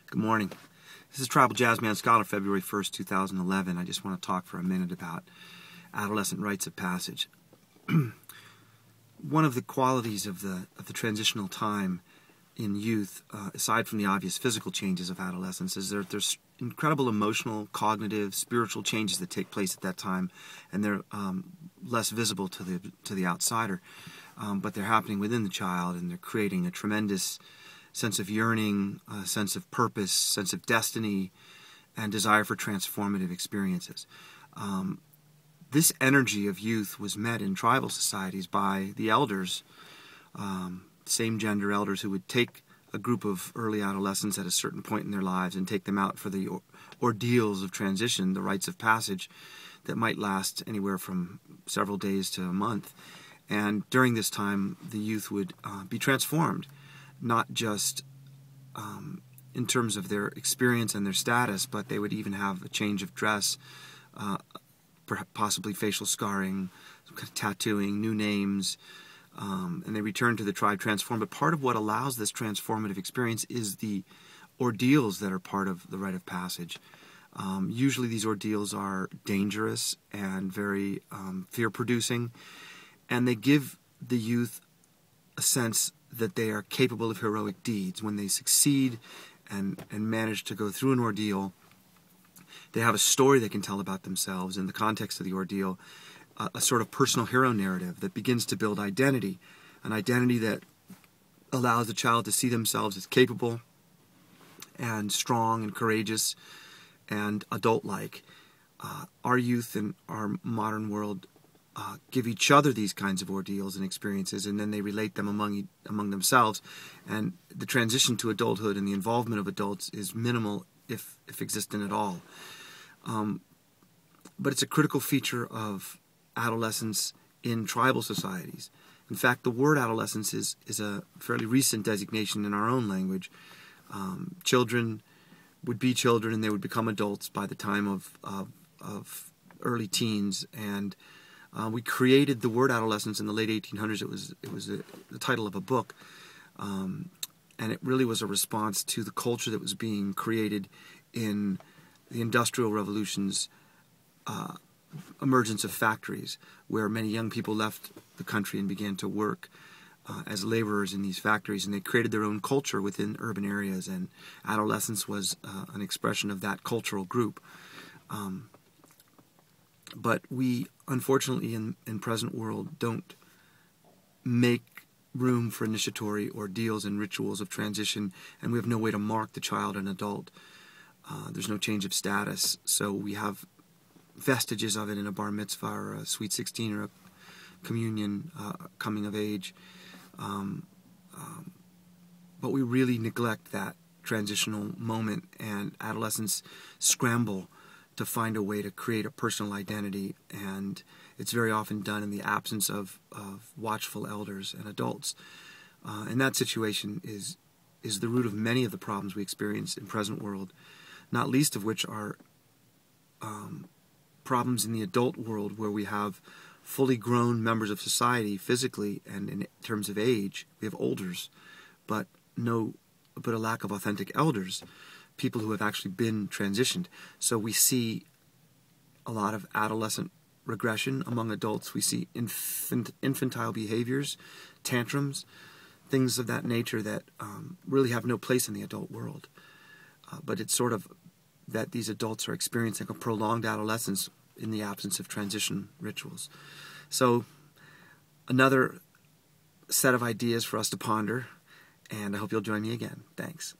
Good morning. This is Tribal Jazzman Scholar, February 1st, 2011. I just want to talk for a minute about adolescent rites of passage. One of the qualities of the transitional time in youth, aside from the obvious physical changes of adolescence, is there's incredible emotional, cognitive, spiritual changes that take place at that time, and they're less visible to the outsider, but they're happening within the child, and they're creating a tremendous sense of yearning, a sense of purpose, sense of destiny, and desire for transformative experiences. This energy of youth was met in tribal societies by the elders, same-gender elders who would take a group of early adolescents at a certain point in their lives and take them out for the ordeals of transition, the rites of passage that might last anywhere from several days to a month. And during this time, the youth would be transformed, not just in terms of their experience and their status, but they would even have a change of dress, possibly facial scarring, tattooing, new names, and they return to the tribe transformed. But part of what allows this transformative experience is the ordeals that are part of the rite of passage. Usually these ordeals are dangerous and very fear-producing, and they give the youth a sense that they are capable of heroic deeds. When they succeed and manage to go through an ordeal, they have a story they can tell about themselves in the context of the ordeal, a sort of personal hero narrative that begins to build identity, an identity that allows the child to see themselves as capable and strong and courageous and adult-like. Our youth in our modern world give each other these kinds of ordeals and experiences, and then they relate them among themselves. And the transition to adulthood and the involvement of adults is minimal, if existent at all. But it's a critical feature of adolescence in tribal societies. In fact, the word adolescence is a fairly recent designation in our own language. Children would be children, and they would become adults by the time of early teens, and we created the word adolescence in the late 1800s. It was the title of a book, and it really was a response to the culture that was being created in the Industrial Revolution's emergence of factories, where many young people left the country and began to work as laborers in these factories, and they created their own culture within urban areas, and adolescence was an expression of that cultural group. But we, unfortunately, in present world, don't make room for initiatory ordeals and rituals of transition, and we have no way to mark the child an adult. There's no change of status, so we have vestiges of it in a bar mitzvah or a sweet 16 or a communion, coming of age. But we really neglect that transitional moment, and adolescents scramble to find a way to create a personal identity, and it's very often done in the absence of watchful elders and adults. And that situation is the root of many of the problems we experience in present world, not least of which are problems in the adult world, where we have fully grown members of society physically and in terms of age. We have olders, but a lack of authentic elders, people who have actually been transitioned. So we see a lot of adolescent regression among adults. We see infantile behaviors, tantrums, things of that nature that really have no place in the adult world. But it's sort of that these adults are experiencing a prolonged adolescence in the absence of transition rituals. So another set of ideas for us to ponder, and I hope you'll join me again. Thanks.